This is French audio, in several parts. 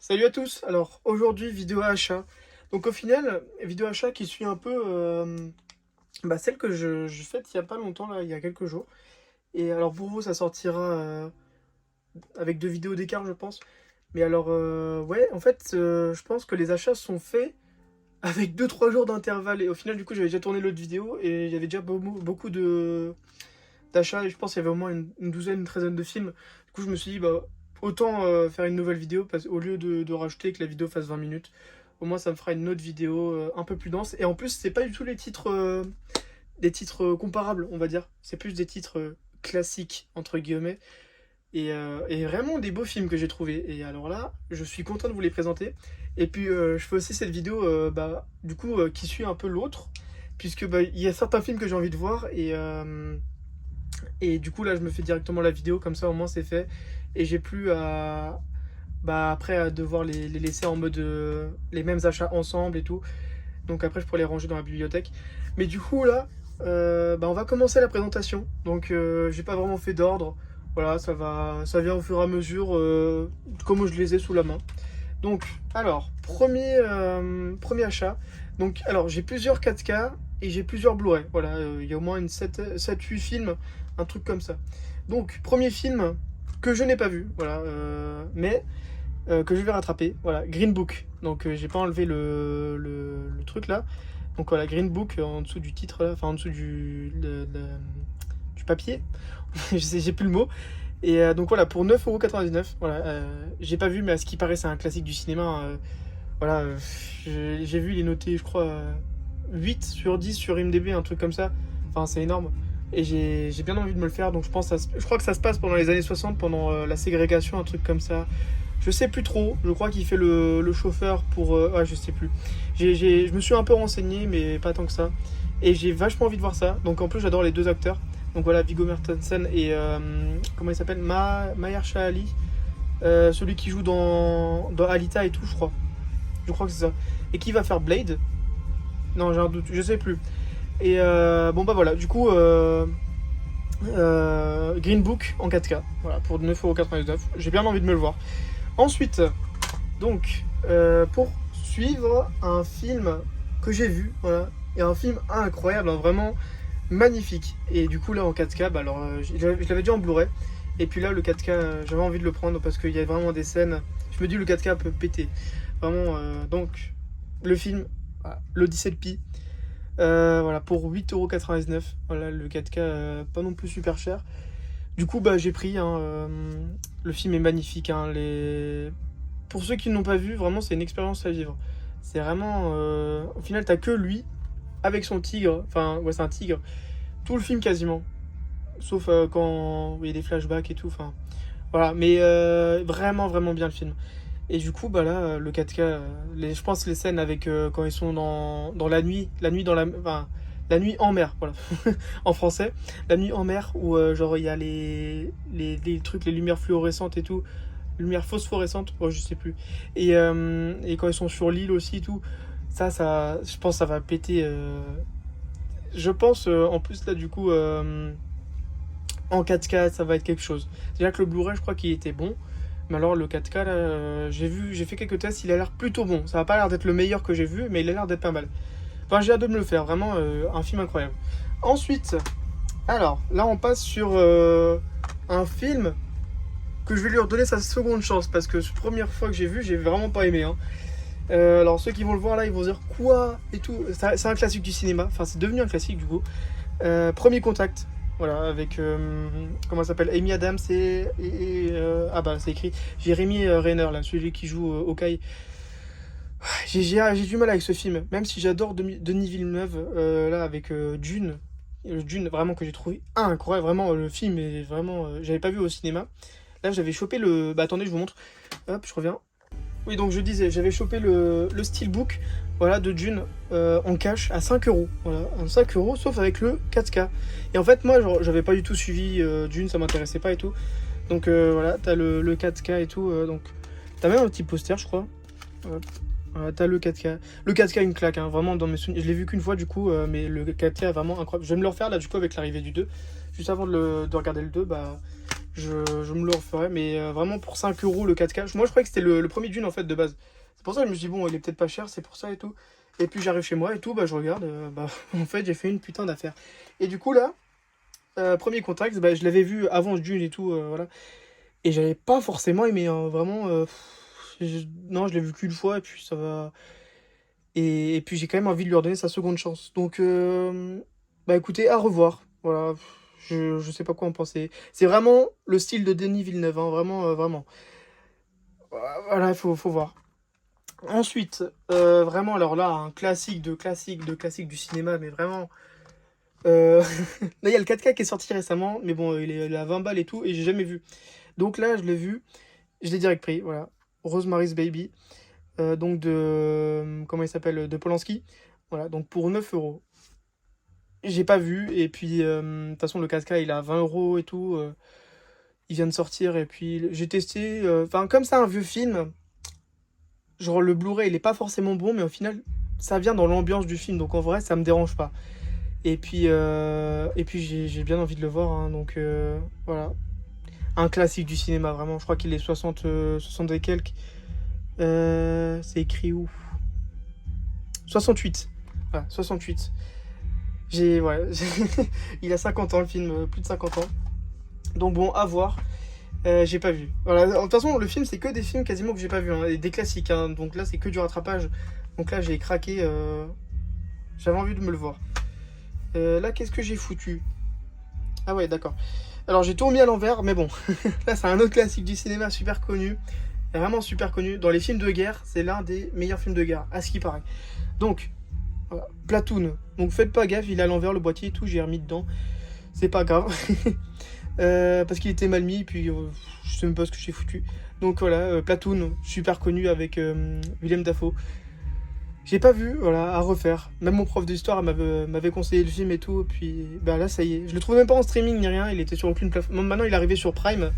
Salut à tous, alors aujourd'hui vidéo achat. Donc au final, vidéo achat qui suit un peu celle que je faite il y a pas longtemps, là, il y a quelques jours. Et alors pour vous ça sortira avec 2 vidéos d'écart je pense. Mais alors ouais en fait je pense que les achats sont faits avec 2 3 jours d'intervalle. Et au final du coup j'avais déjà tourné l'autre vidéo et il y avait déjà beaucoup de d'achats. Et je pense qu'il y avait au moins une douzaine, une treizaine de films. Du coup je me suis dit bah autant faire une nouvelle vidéo au lieu de rajouter que la vidéo fasse 20 minutes. Au moins, ça me fera une autre vidéo un peu plus dense. Et en plus, c'est pas du tout les titres, des titres comparables, on va dire. C'est plus des titres classiques, entre guillemets. Et vraiment des beaux films que j'ai trouvés. Et alors là, je suis content de vous les présenter. Et puis, je fais aussi cette vidéo, qui suit un peu l'autre. Puisque il y a certains films que j'ai envie de voir. Et du coup, là, je me fais directement la vidéo. Comme ça, au moins, c'est fait. Et j'ai plus à, après à devoir les laisser en mode les mêmes achats ensemble et tout. Donc après je pourrais les ranger dans la bibliothèque. Mais du coup là, on va commencer la présentation. Donc j'ai pas vraiment fait d'ordre. Voilà, ça vient au fur et à mesure comment je les ai sous la main. Donc alors, premier achat. Donc alors j'ai plusieurs 4K et j'ai plusieurs Blu-ray. Voilà, il y a au moins une 7-8 films, un truc comme ça. Donc premier film que je n'ai pas vu, voilà, mais que je vais rattraper. Voilà, Green Book. Donc j'ai pas enlevé le truc là. Donc voilà, Green Book en dessous du titre, là, enfin en dessous du papier. J'ai plus le mot. Et donc voilà, pour 9,99 €. Voilà, j'ai pas vu, mais à ce qui paraît, c'est un classique du cinéma. Voilà, j'ai vu, il est noté, je crois, 8 sur 10 sur IMDb, un truc comme ça. Enfin, c'est énorme. Et j'ai bien envie de me le faire. Donc je crois que ça se passe pendant les années 60, pendant la ségrégation, un truc comme ça. Je sais plus trop, je crois qu'il fait le chauffeur pour... ouais, je sais plus. Je me suis un peu renseigné, mais pas tant que ça. Et j'ai vachement envie de voir ça. Donc en plus, j'adore les deux acteurs. Donc voilà, Viggo Mortensen et... comment il s'appelle, Mahershala Ali. Celui qui joue dans Alita et tout, je crois. Je crois que c'est ça. Et qui va faire Blade? Non, j'ai un doute, je sais plus. Et bon bah voilà, du coup... Green Book en 4K. Voilà, pour 9,99 €. J'ai bien envie de me le voir. Ensuite, donc, pour suivre un film que j'ai vu, voilà, et un film incroyable, hein, vraiment magnifique. Et du coup, là en 4K, je l'avais déjà en Blu-ray. Et puis là, le 4K, j'avais envie de le prendre parce qu'il y a vraiment des scènes. Je me dis, le 4K peut péter. Vraiment, donc, le film, voilà, l'Odyssée de Pi. Voilà, pour 8,99 €. Voilà, le 4K, pas non plus super cher. Du coup, j'ai pris, hein, le film est magnifique, hein, pour ceux qui ne l'ont pas vu, vraiment, c'est une expérience à vivre. C'est vraiment... au final, t'as que lui, avec son tigre. Enfin, ouais, c'est un tigre. Tout le film, quasiment. Sauf quand il y a des flashbacks et tout. Enfin, voilà. Mais vraiment, vraiment bien le film. Et du coup, là, le 4K, je pense les scènes avec quand ils sont dans la nuit dans la... Enfin, la nuit en mer, voilà, en français. La nuit en mer où genre il y a les trucs, les lumières fluorescentes et tout, lumières phosphorescentes, oh, je sais plus. Et quand ils sont sur l'île aussi et tout, je pense que ça va péter. Je pense en plus là du coup en 4K ça va être quelque chose. Déjà que le Blu-ray je crois qu'il était bon. Mais alors le 4K là, j'ai fait quelques tests, il a l'air plutôt bon. Ça va pas l'air d'être le meilleur que j'ai vu, mais il a l'air d'être pas mal. Enfin, j'ai hâte de me le faire, vraiment un film incroyable. Ensuite, alors là on passe sur un film que je vais lui redonner sa seconde chance parce que la première fois que j'ai vu, j'ai vraiment pas aimé, hein. Alors ceux qui vont le voir là, ils vont dire quoi et tout. C'est un classique du cinéma, enfin c'est devenu un classique du coup. Premier Contact, voilà, avec comment ça s'appelle, Amy Adams c'est écrit Jeremy Renner là, celui qui joue Hawkeye. J'ai du mal avec ce film, même si j'adore Denis Villeneuve, là avec Dune. Dune, vraiment que j'ai trouvé incroyable, vraiment le film est vraiment... j'avais pas vu au cinéma. Là j'avais chopé le... Bah attendez, je vous montre. Hop, je reviens. Oui, donc je disais, j'avais chopé le steelbook, voilà, de Dune en cash à 5 €. Voilà, en 5 €, sauf avec le 4K. Et en fait, moi, genre, j'avais pas du tout suivi Dune, ça m'intéressait pas et tout. Donc voilà, t'as le 4K et tout. Donc, t'as même un petit poster, je crois. Hop. Voilà, t'as le 4K. Le 4K, une claque, hein, vraiment, dans mes souvenirs. Je l'ai vu qu'une fois, du coup, mais le 4K est vraiment incroyable. Je vais me le refaire, là, du coup, avec l'arrivée du 2. Juste avant de regarder le 2, je me le referai, mais vraiment pour 5 euros le 4K. Moi je croyais que c'était le premier Dune en fait de base. C'est pour ça que je me suis dit bon il est peut-être pas cher, c'est pour ça et tout. Et puis j'arrive chez moi et tout, bah je regarde, en fait j'ai fait une putain d'affaire. Et du coup là, premier contact, bah, je l'avais vu avant Dune et tout, voilà. Et j'avais pas forcément aimé, hein, vraiment. Non, je l'ai vu qu'une fois et puis ça va. Et puis j'ai quand même envie de lui redonner sa seconde chance. Donc, bah écoutez, à revoir. Voilà, je sais pas quoi en penser. C'est vraiment le style de Denis Villeneuve, hein, vraiment, vraiment. Voilà, faut voir. Ensuite, vraiment, alors là, un classique de classique de classique du cinéma, mais vraiment. Là, il y a le 4K qui est sorti récemment, mais bon, il est à 20 balles et tout, et j'ai jamais vu. Donc là, je l'ai vu, je l'ai direct pris, voilà. Rosemary's Baby, donc de. Comment il s'appelle? De Polanski. Voilà, donc pour 9 euros. J'ai pas vu, et puis de toute façon, le 4K il est à 20 euros et tout. Il vient de sortir, et puis j'ai testé. Enfin, comme c'est un vieux film, genre le Blu-ray il est pas forcément bon, mais au final, ça vient dans l'ambiance du film, donc en vrai, ça me dérange pas. Et puis j'ai bien envie de le voir, hein, donc voilà. Un classique du cinéma, vraiment. Je crois qu'il est 60 et quelques. C'est écrit où? 68. Voilà, 68. Ouais, il a 50 ans le film, plus de 50 ans. Donc bon, à voir. J'ai pas vu. Voilà, de toute façon, le film, c'est que des films quasiment que j'ai pas vu, hein, et des classiques, hein. Donc là, c'est que du rattrapage. Donc là, j'ai craqué. J'avais envie de me le voir. Là, qu'est-ce que j'ai foutu? Ah ouais, d'accord. Alors, j'ai tout remis à l'envers, mais bon. Là, c'est un autre classique du cinéma super connu. Vraiment super connu. Dans les films de guerre, c'est l'un des meilleurs films de guerre, à ce qui paraît. Donc, voilà. Platoon. Donc, faites pas gaffe, il est à l'envers, le boîtier et tout, j'ai remis dedans. C'est pas grave. Parce qu'il était mal mis, puis je sais même pas ce que j'ai foutu. Donc voilà, Platoon, super connu avec Willem Dafoe. J'ai pas vu, voilà, à refaire. Même mon prof d'histoire m'avait conseillé le film et tout, puis bah là ça y est. Je le trouve même pas en streaming ni rien, il était sur aucune plateforme. Maintenant il est arrivé sur Prime.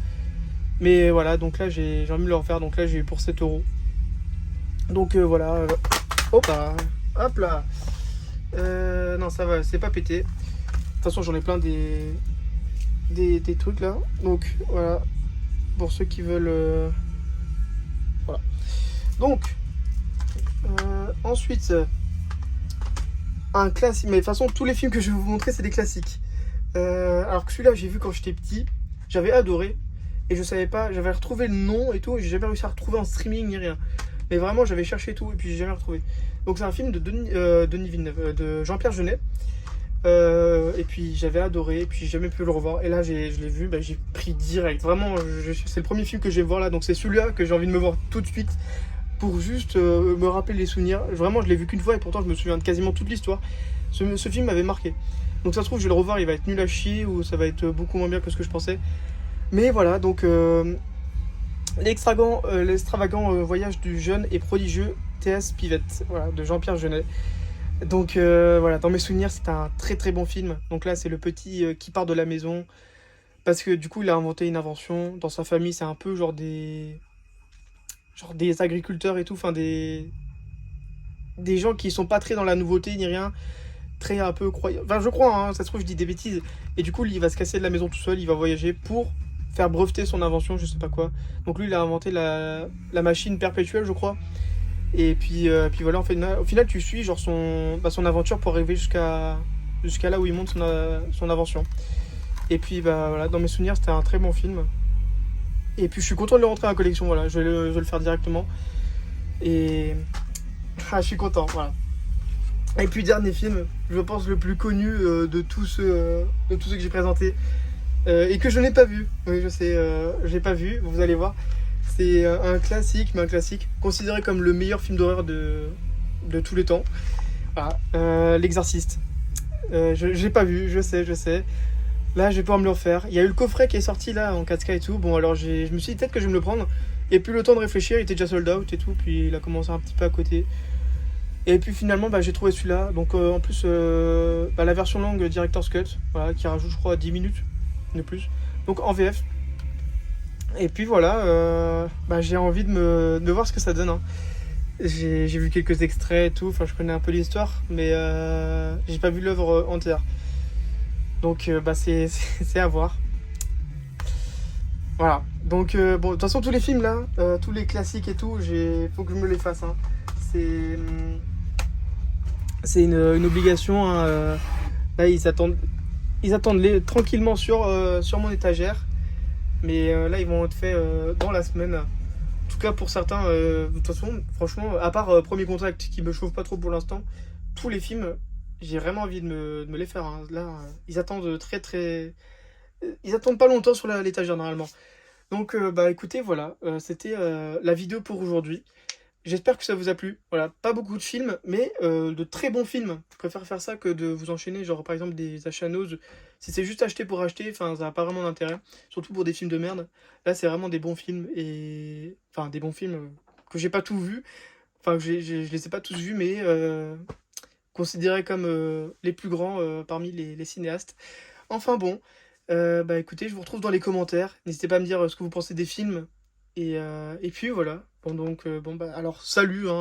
Mais voilà, donc là j'ai envie de le refaire, donc là j'ai eu pour 7 euros. Donc voilà. Hop là, hop là. Non ça va, c'est pas pété. De toute façon j'en ai plein des trucs là. Donc voilà, pour ceux qui veulent. Voilà. Donc, ensuite, un classique. Mais de toute façon, tous les films que je vais vous montrer, c'est des classiques. Alors que celui-là, j'ai vu quand j'étais petit, j'avais adoré. Et je savais pas, j'avais retrouvé le nom et tout, et j'ai jamais réussi à retrouver en streaming ni rien. Mais vraiment, j'avais cherché tout, et puis j'ai jamais retrouvé. Donc, c'est un film de Denis Villeneuve, de Jean-Pierre Jeunet. Et puis j'avais adoré, et puis j'ai jamais pu le revoir. Et là, je l'ai vu, bah, j'ai pris direct. Vraiment, c'est le premier film que je vais voir là, donc c'est celui-là que j'ai envie de me voir tout de suite pour juste me rappeler les souvenirs. Vraiment, je l'ai vu qu'une fois et pourtant je me souviens de quasiment toute l'histoire. Ce film m'avait marqué. Donc ça se trouve, je vais le revoir, il va être nul à chier ou ça va être beaucoup moins bien que ce que je pensais. Mais voilà, donc l'extravagant voyage du jeune et prodigieux T.S. Pivette, voilà, de Jean-Pierre Jeunet. Donc voilà, dans mes souvenirs, c'est un très très bon film. Donc là, c'est le petit qui part de la maison parce que du coup, il a inventé une invention. Dans sa famille, c'est un peu genre des agriculteurs et tout, enfin des gens qui sont pas très dans la nouveauté ni rien, très un peu croyants. Enfin, je crois, hein, ça se trouve, je dis des bêtises. Et du coup, lui, il va se casser de la maison tout seul, il va voyager pour faire breveter son invention, je sais pas quoi. Donc lui, il a inventé la machine perpétuelle, je crois. Et puis voilà, en fait, au final, tu suis genre son aventure pour arriver jusqu'à là où il monte son invention. Et puis bah voilà, dans mes souvenirs, c'était un très bon film. Et puis je suis content de le rentrer à la collection, voilà, je vais le faire directement. Et je suis content, voilà. Et puis dernier film, je pense le plus connu de tous ceux que j'ai présentés et que je n'ai pas vu. Oui, je sais, je l'ai pas vu, vous allez voir. C'est un classique, mais un classique considéré comme le meilleur film d'horreur de tous les temps. Voilà, L'Exorciste. Je l'ai pas vu, je sais. Là, je vais pouvoir me le refaire. Il y a eu le coffret qui est sorti là en 4K et tout. Bon, alors je me suis dit peut-être que je vais me le prendre. Et puis le temps de réfléchir, il était déjà sold out et tout. Puis il a commencé un petit peu à côté. Et puis finalement, bah, j'ai trouvé celui-là. Donc en plus, bah, la version longue Director's Cut, voilà, qui rajoute, je crois, 10 minutes de plus. Donc en VF. Et puis voilà, bah, j'ai envie de voir ce que ça donne, hein. J'ai vu quelques extraits et tout. Enfin, je connais un peu l'histoire, mais j'ai pas vu l'œuvre entière. Donc bah c'est à voir. Voilà. Donc, bon, de toute façon, tous les films là, tous les classiques et tout, faut que je me les fasse, hein. C'est, c'est une obligation, hein. Là, ils attendent tranquillement sur mon étagère. Mais là, ils vont être faits dans la semaine. En tout cas, pour certains, de toute façon, franchement, à part Premier Contact qui me chauffe pas trop pour l'instant, tous les films, j'ai vraiment envie de me les faire, hein. Là, ils attendent très très. Ils attendent pas longtemps sur l'étagère normalement. Donc, bah écoutez, voilà, c'était la vidéo pour aujourd'hui. J'espère que ça vous a plu. Voilà, pas beaucoup de films, mais de très bons films. Je préfère faire ça que de vous enchaîner, genre par exemple des achats noses. Si c'est juste acheter pour acheter, enfin, ça n'a pas vraiment d'intérêt. Surtout pour des films de merde. Là, c'est vraiment des bons films et. Enfin, des bons films que j'ai pas tout vu. Enfin, je les ai pas tous vus, mais considérés comme les plus grands parmi les cinéastes. Enfin bon, bah écoutez, je vous retrouve dans les commentaires. N'hésitez pas à me dire ce que vous pensez des films. Et puis voilà. Bon donc, bon bah alors salut, hein.